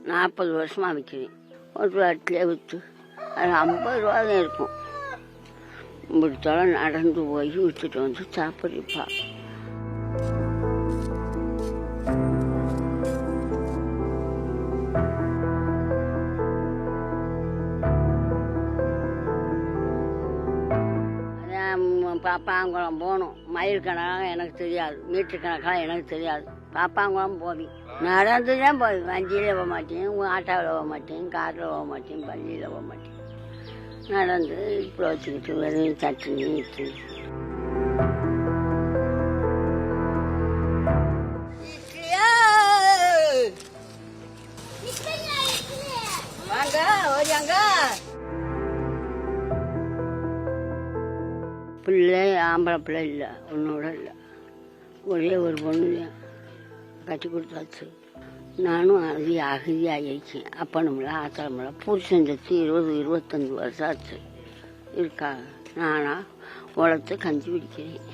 40 வருஷமாக விற்கிறேன். ஒரு வாரத்திலே விற்று அது 50 ரூபா தான் இருக்கும். முடித்தாலும் நடந்து போய் விற்றுட்டு வந்து சாப்பிட்றிப்பா. பாப்பாங்குளம் போகணும். மைல் கணக்காக எனக்கு தெரியாது, மீட்டர் கணக்காக எனக்கு தெரியாது. பாப்பாங்குளம் போவேன், நடந்து தான் போவேன். வண்டியில் போக மாட்டேன், ஆட்டோவில் போக மாட்டேன், காரில் போக மாட்டேன், பள்ளியில் போக மாட்டேன். நடந்து இப்போ வச்சுக்கிட்டு வெறும் சட்னி இட்லி. வாங்க ஓடியாங்க. பிள்ளை ஆம்பளை பிள்ளை இல்லை, ஒன்னோட இல்லை. ஒரே ஒரு பொண்ணு கட்டி கொடுத்தாச்சு. நானும் அகதியாகிடுச்சேன். அப்பனும்ல ஆத்தளமில்ல. புருஷன் செத்து 20-25 வருஷம் ஆச்சு. இருக்கா நானா உழைத்து கஞ்சி பிடிக்கிறேன்.